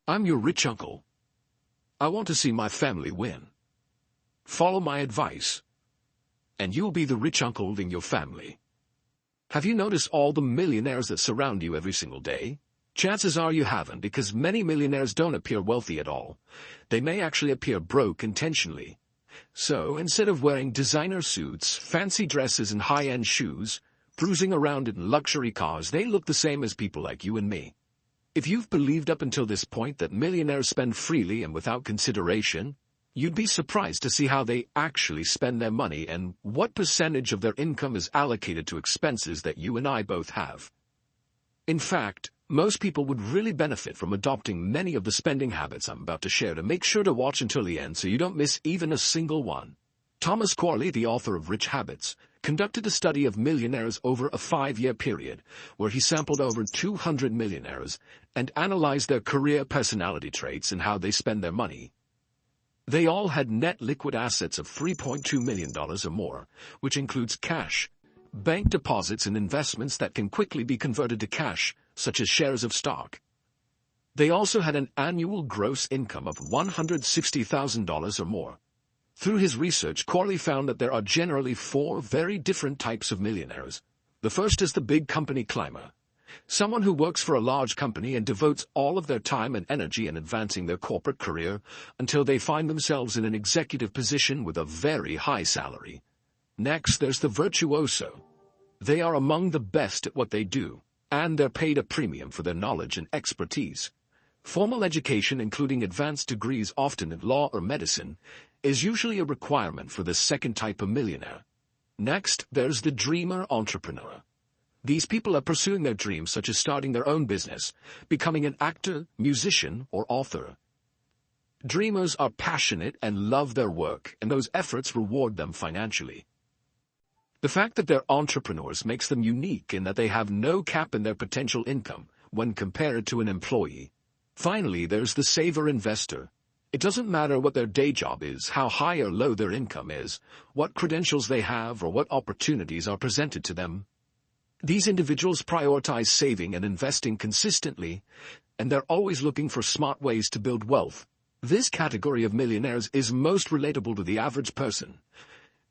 I'm your rich uncle. I want to see my family win. Follow my advice, and you'll be the rich uncle in your family. Have you noticed all the millionaires that surround you every single day? Chances are you haven't, because many millionaires don't appear wealthy at all. They may actually appear broke intentionally. So, instead of wearing designer suits, fancy dresses and high-end shoes, cruising around in luxury cars, they look the same as people like you and me. If you've believed up until this point that millionaires spend freely and without consideration, you'd be surprised to see how they actually spend their money and what percentage of their income is allocated to expenses that you and I both have. In fact, most people would really benefit from adopting many of the spending habits I'm about to share, to make sure to watch until the end so you don't miss even a single one. Thomas Corley, the author of Rich Habits, conducted a study of millionaires over a 5-year period, where he sampled over 200 millionaires and analyzed their career personality traits and how they spend their money. They all had net liquid assets of $3.2 million or more, which includes cash, bank deposits and investments that can quickly be converted to cash, such as shares of stock. They also had an annual gross income of $160,000 or more. Through his research, Corley found that there are generally 4 very different types of millionaires. The first is the big company climber. Someone who works for a large company and devotes all of their time and energy in advancing their corporate career until they find themselves in an executive position with a very high salary. Next, there's the virtuoso. They are among the best at what they do, and they're paid a premium for their knowledge and expertise. Formal education, including advanced degrees often in law or medicine, is usually a requirement for this second type of millionaire. Next, there's the dreamer entrepreneur. These people are pursuing their dreams, such as starting their own business, becoming an actor, musician, or author. Dreamers are passionate and love their work, and those efforts reward them financially. The fact that they're entrepreneurs makes them unique in that they have no cap in their potential income when compared to an employee. Finally, there's the saver investor. It doesn't matter what their day job is, how high or low their income is, what credentials they have, or what opportunities are presented to them. These individuals prioritize saving and investing consistently, and they're always looking for smart ways to build wealth. This category of millionaires is most relatable to the average person,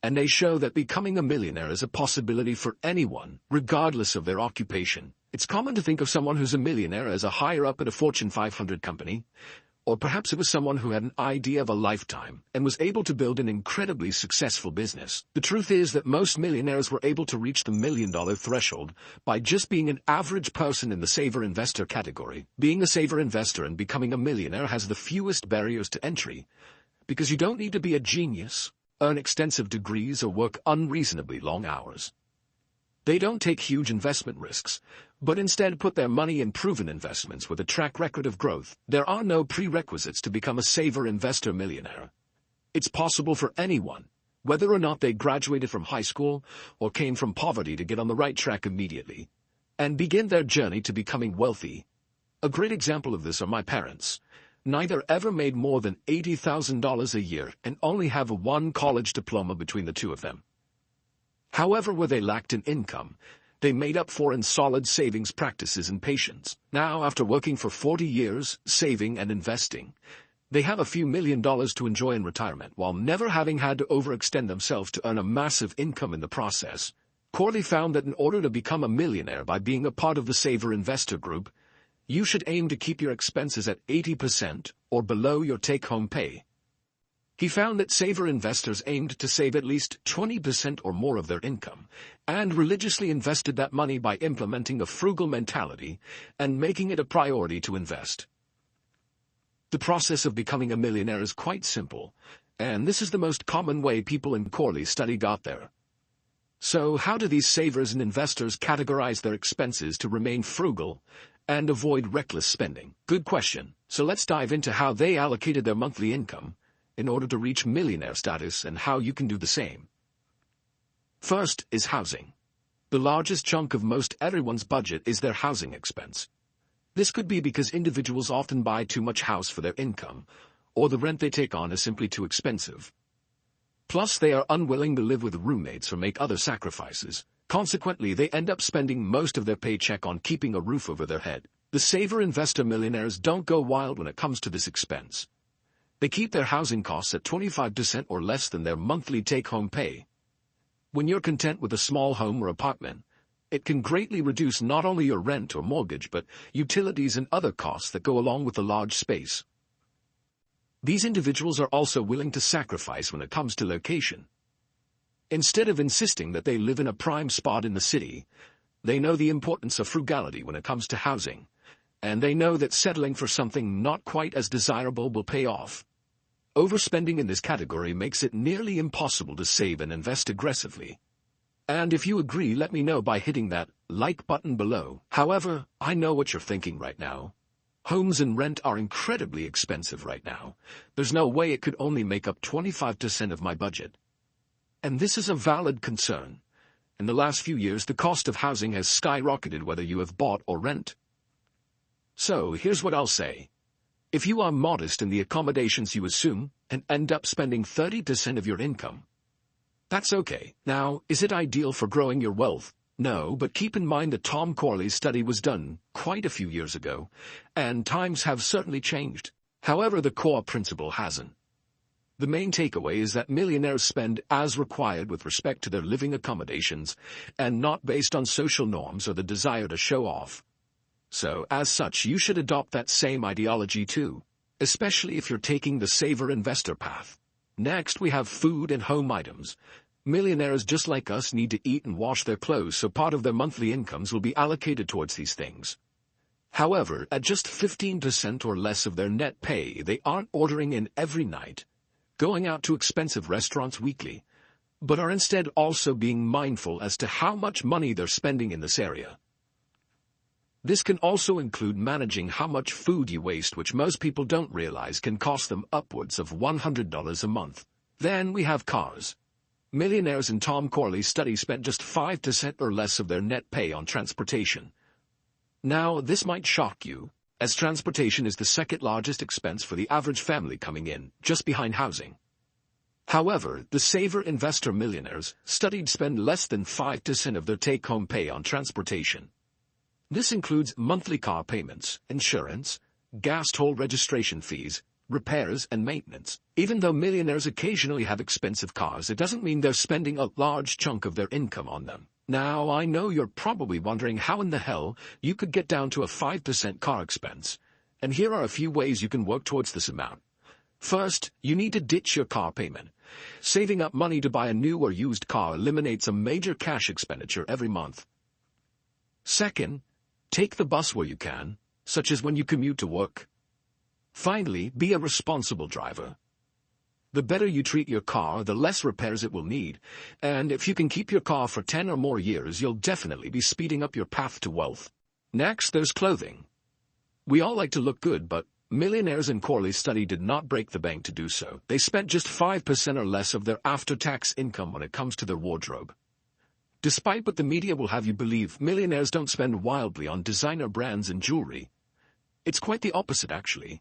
and they show that becoming a millionaire is a possibility for anyone, regardless of their occupation. It's common to think of someone who's a millionaire as a higher-up at a Fortune 500 company, or perhaps it was someone who had an idea of a lifetime and was able to build an incredibly successful business. The truth is that most millionaires were able to reach the $1 million threshold by just being an average person in the saver investor category. Being a saver investor and becoming a millionaire has the fewest barriers to entry, because you don't need to be a genius, earn extensive degrees, or work unreasonably long hours. They don't take huge investment risks, but instead put their money in proven investments with a track record of growth. There are no prerequisites to become a saver investor millionaire. It's possible for anyone, whether or not they graduated from high school or came from poverty, to get on the right track immediately and begin their journey to becoming wealthy. A great example of this are my parents. Neither ever made more than $80,000 a year and only have one college diploma between the two of them. However, where they lacked in income, they made up for in solid savings practices and patience. Now, after working for 40 years, saving and investing, they have a few $1 million to enjoy in retirement while never having had to overextend themselves to earn a massive income in the process. Corley found that in order to become a millionaire by being a part of the saver investor group, you should aim to keep your expenses at 80% or below your take-home pay. He found that saver investors aimed to save at least 20% or more of their income, and religiously invested that money by implementing a frugal mentality and making it a priority to invest. The process of becoming a millionaire is quite simple, and this is the most common way people in Corley's study got there. So how do these savers and investors categorize their expenses to remain frugal and avoid reckless spending? Good question. So let's dive into how they allocated their monthly income in order to reach millionaire status and how you can do the same. First is housing. The largest chunk of most everyone's budget is their housing expense. This could be because individuals often buy too much house for their income, or the rent they take on is simply too expensive. Plus, they are unwilling to live with roommates or make other sacrifices. Consequently, they end up spending most of their paycheck on keeping a roof over their head. The saver investor millionaires don't go wild when it comes to this expense. They keep their housing costs at 25% or less than their monthly take-home pay. When you're content with a small home or apartment, it can greatly reduce not only your rent or mortgage but utilities and other costs that go along with a large space. These individuals are also willing to sacrifice when it comes to location. Instead of insisting that they live in a prime spot in the city, they know the importance of frugality when it comes to housing, and they know that settling for something not quite as desirable will pay off. Overspending in this category makes it nearly impossible to save and invest aggressively. And if you agree, let me know by hitting that like button below. However, I know what you're thinking right now. Homes and rent are incredibly expensive right now. There's no way it could only make up 25% of my budget. And this is a valid concern. In the last few years, the cost of housing has skyrocketed whether you have bought or rent. So, here's what I'll say. If you are modest in the accommodations you assume and end up spending 30% of your income, that's okay. Now, is it ideal for growing your wealth? No, but keep in mind that Tom Corley's study was done quite a few years ago, and times have certainly changed. However, the core principle hasn't. The main takeaway is that millionaires spend as required with respect to their living accommodations, and not based on social norms or the desire to show off. So, as such, you should adopt that same ideology too, especially if you're taking the saver-investor path. Next, we have food and home items. Millionaires just like us need to eat and wash their clothes, so part of their monthly incomes will be allocated towards these things. However, at just 15% or less of their net pay, they aren't ordering in every night, going out to expensive restaurants weekly, but are instead also being mindful as to how much money they're spending in this area. This can also include managing how much food you waste, which most people don't realize can cost them upwards of $100 a month. Then we have cars. Millionaires in Tom Corley's study spent just 5% or less of their net pay on transportation. Now, this might shock you, as transportation is the second largest expense for the average family, coming in just behind housing. However, the saver-investor millionaires studied spend less than 5% of their take-home pay on transportation. This includes monthly car payments, insurance, gas toll registration fees, repairs and maintenance. Even though millionaires occasionally have expensive cars, it doesn't mean they're spending a large chunk of their income on them. Now, I know you're probably wondering how in the hell you could get down to a 5% car expense, and here are a few ways you can work towards this amount. First, you need to ditch your car payment. Saving up money to buy a new or used car eliminates a major cash expenditure every month. Second, take the bus where you can, such as when you commute to work. Finally, be a responsible driver. The better you treat your car, the less repairs it will need, and if you can keep your car for 10 or more years, you'll definitely be speeding up your path to wealth. Next, there's clothing. We all like to look good, but millionaires in Corley's study did not break the bank to do so. They spent just 5% or less of their after-tax income when it comes to their wardrobe. Despite what the media will have you believe, millionaires don't spend wildly on designer brands and jewelry. It's quite the opposite, actually.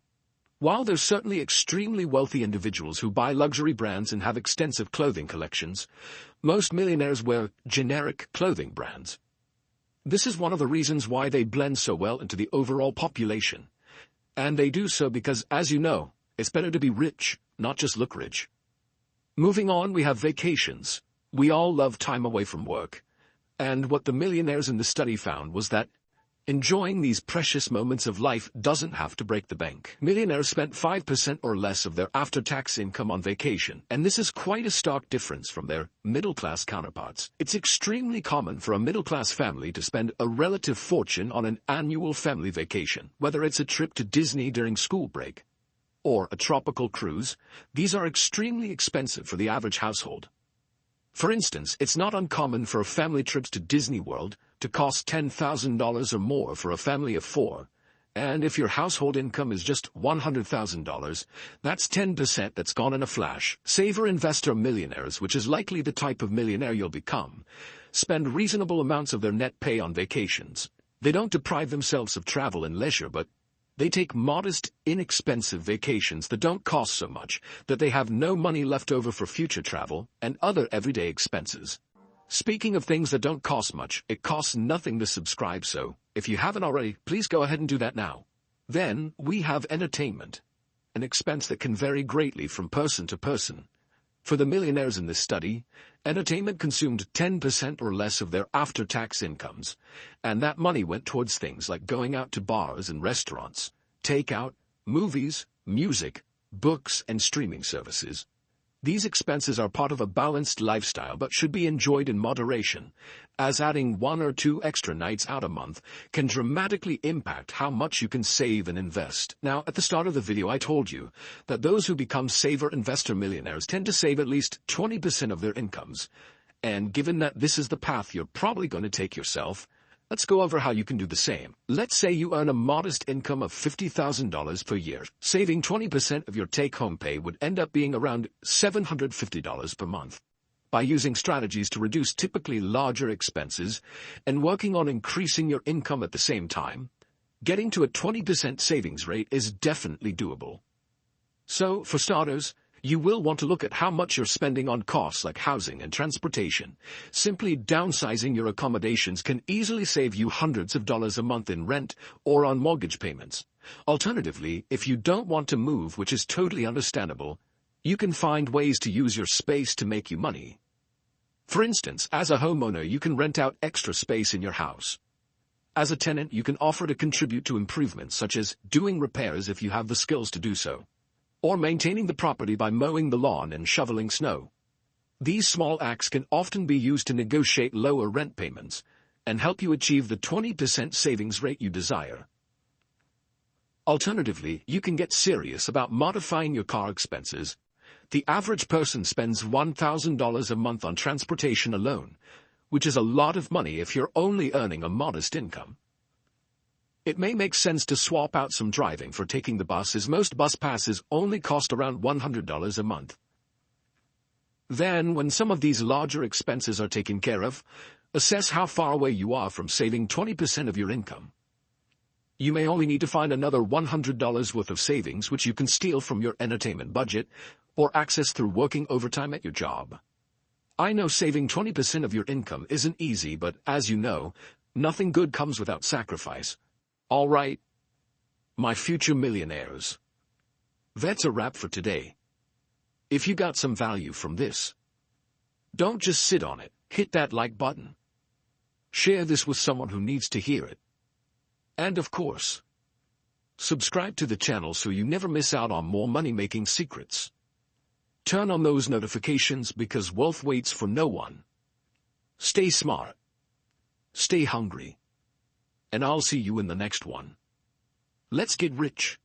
While there's certainly extremely wealthy individuals who buy luxury brands and have extensive clothing collections, most millionaires wear generic clothing brands. This is one of the reasons why they blend so well into the overall population. And they do so because, as you know, it's better to be rich, not just look rich. Moving on, we have vacations. We all love time away from work. And what the millionaires in the study found was that enjoying these precious moments of life doesn't have to break the bank. Millionaires spent 5% or less of their after-tax income on vacation, and this is quite a stark difference from their middle-class counterparts. It's extremely common for a middle-class family to spend a relative fortune on an annual family vacation, whether it's a trip to Disney during school break or a tropical cruise. These are extremely expensive for the average household. For instance, it's not uncommon for family trips to Disney World to cost $10,000 or more for a family of 4, and if your household income is just $100,000, that's 10% that's gone in a flash. Saver-investor millionaires, which is likely the type of millionaire you'll become, spend reasonable amounts of their net pay on vacations. They don't deprive themselves of travel and leisure, but they take modest, inexpensive vacations that don't cost so much that they have no money left over for future travel and other everyday expenses. Speaking of things that don't cost much, it costs nothing to subscribe, so If you haven't already, please go ahead and do that now. Then, we have entertainment, an expense that can vary greatly from person to person. For the millionaires in this study, entertainment consumed 10% or less of their after-tax incomes, and that money went towards things like going out to bars and restaurants, takeout, movies, music, books, and streaming services. These expenses are part of a balanced lifestyle but should be enjoyed in moderation, as adding 1 or 2 extra nights out a month can dramatically impact how much you can save and invest. Now, at the start of the video I told you that those who become saver investor millionaires tend to save at least 20% of their incomes. And given that this is the path you're probably going to take yourself, let's go over how you can do the same. Let's say you earn a modest income of $50,000 per year. Saving 20% of your take-home pay would end up being around $750 per month. By using strategies to reduce typically larger expenses and working on increasing your income at the same time, getting to a 20% savings rate is definitely doable. So, for starters, you will want to look at how much you're spending on costs like housing and transportation. Simply downsizing your accommodations can easily save you hundreds of dollars a month in rent or on mortgage payments. Alternatively, if you don't want to move, which is totally understandable, you can find ways to use your space to make you money. For instance, as a homeowner, you can rent out extra space in your house. As a tenant, you can offer to contribute to improvements such as doing repairs if you have the skills to do so, or maintaining the property by mowing the lawn and shoveling snow. These small acts can often be used to negotiate lower rent payments and help you achieve the 20% savings rate you desire. Alternatively, you can get serious about modifying your car expenses. The average person spends $1,000 a month on transportation alone, which is a lot of money if you're only earning a modest income. It may make sense to swap out some driving for taking the bus, as most bus passes only cost around $100 a month. Then, when some of these larger expenses are taken care of, assess how far away you are from saving 20% of your income. You may only need to find another $100 worth of savings which you can steal from your entertainment budget or access through working overtime at your job. I know saving 20% of your income isn't easy, but as you know, nothing good comes without sacrifice. All right, my future millionaires. That's a wrap for today. If you got some value from this, don't just sit on it. Hit that like button. Share this with someone who needs to hear it. And of course, subscribe to the channel so you never miss out on more money-making secrets. Turn on those notifications because wealth waits for no one. Stay smart. Stay hungry. And I'll see you in the next one. Let's get rich.